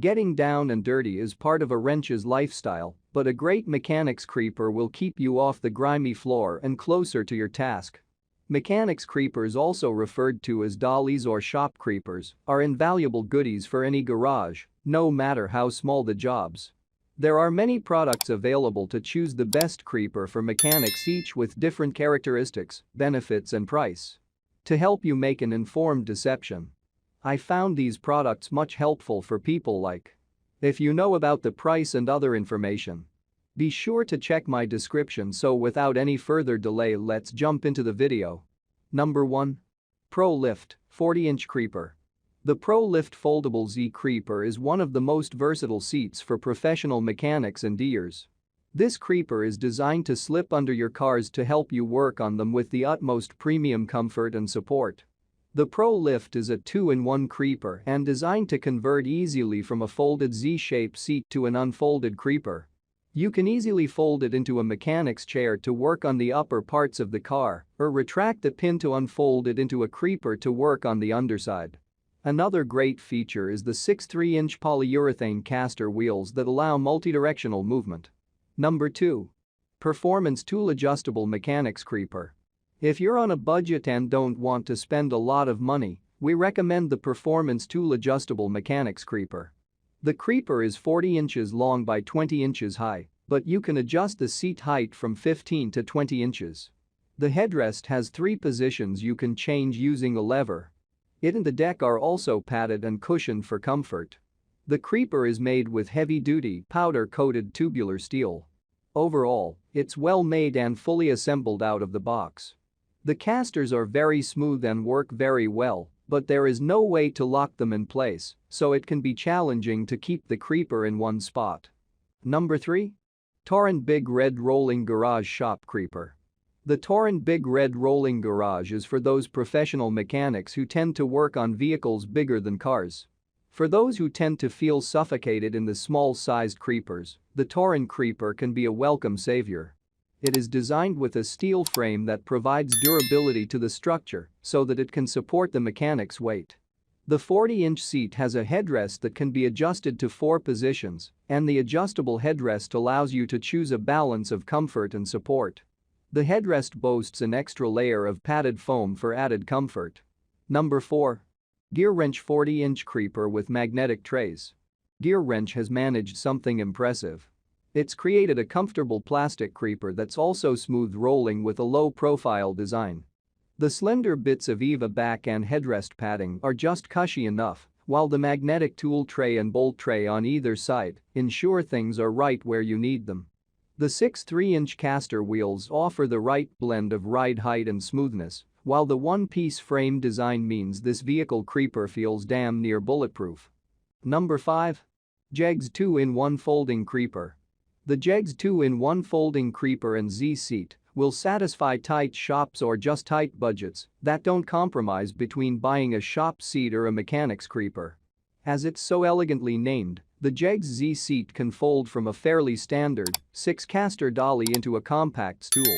Getting down and dirty is part of a wrench's lifestyle, but a great mechanics creeper will keep you off the grimy floor and closer to your task. Mechanics creepers, also referred to as dollies or shop creepers, are invaluable goodies for any garage, no matter how small the jobs. There are many products available to choose the best creeper for mechanics, each with different characteristics, benefits and price. To help you make an informed decision, I found these products much helpful for people like. If you know about the price and other information, be sure to check my description. So without any further delay, let's jump into the video. Number 1. Pro Lift 40-inch Creeper. The Pro Lift Foldable Z Creeper is one of the most versatile seats for professional mechanics and diggers. This creeper is designed to slip under your cars to help you work on them with the utmost premium comfort and support. The Pro Lift is a 2-in-1 creeper and designed to convert easily from a folded Z-shaped seat to an unfolded creeper. You can easily fold it into a mechanic's chair to work on the upper parts of the car, or retract the pin to unfold it into a creeper to work on the underside. Another great feature is the 6.3-inch polyurethane caster wheels that allow multidirectional movement. Number 2. Performance Tool Adjustable Mechanics Creeper. If you're on a budget and don't want to spend a lot of money, we recommend the Performance Tool Adjustable Mechanics Creeper. The creeper is 40 inches long by 20 inches high, but you can adjust the seat height from 15 to 20 inches. The headrest has 3 positions you can change using a lever. It and the deck are also padded and cushioned for comfort. The creeper is made with heavy-duty, powder-coated tubular steel. Overall, it's well made and fully assembled out of the box. The casters are very smooth and work very well, but there is no way to lock them in place, so it can be challenging to keep the creeper in one spot. Number 3. Torin Big Red Rolling Garage Shop Creeper. The Torin Big Red Rolling Garage is for those professional mechanics who tend to work on vehicles bigger than cars. For those who tend to feel suffocated in the small-sized creepers, the Torin Creeper can be a welcome savior. It is designed with a steel frame that provides durability to the structure so that it can support the mechanic's weight. The 40-inch seat has a headrest that can be adjusted to 4 positions, and the adjustable headrest allows you to choose a balance of comfort and support. The headrest boasts an extra layer of padded foam for added comfort. Number 4. GearWrench 40-inch Creeper with Magnetic Trays. GearWrench has managed something impressive. It's created a comfortable plastic creeper that's also smooth rolling with a low-profile design. The slender bits of EVA back and headrest padding are just cushy enough, while the magnetic tool tray and bolt tray on either side ensure things are right where you need them. The 6.3-inch caster wheels offer the right blend of ride height and smoothness, while the one-piece frame design means this vehicle creeper feels damn near bulletproof. Number 5. JEGS 2-in-1 Folding Creeper. The JEGS 2-in-1 Folding Creeper and Z-Seat will satisfy tight shops or just tight budgets that don't compromise between buying a shop seat or a mechanic's creeper. As it's so elegantly named, the JEGS Z-Seat can fold from a fairly standard 6-caster dolly into a compact stool.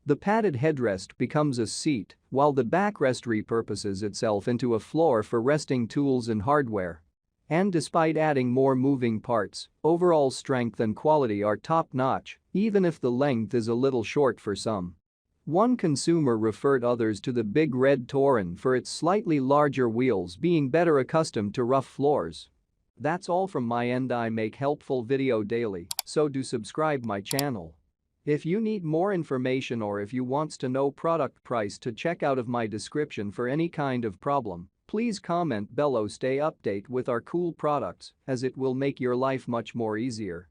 The padded headrest becomes a seat, while the backrest repurposes itself into a floor for resting tools and hardware. And despite adding more moving parts, overall strength and quality are top-notch, even if the length is a little short for some. One consumer referred others to the Big Red Torin for its slightly larger wheels being better accustomed to rough floors. That's all from my end. I make helpful video daily, so do subscribe my channel. If you need more information or if you wants to know product price to check out of my description for any kind of problem, please comment below. Stay update with our cool products as it will make your life much more easier.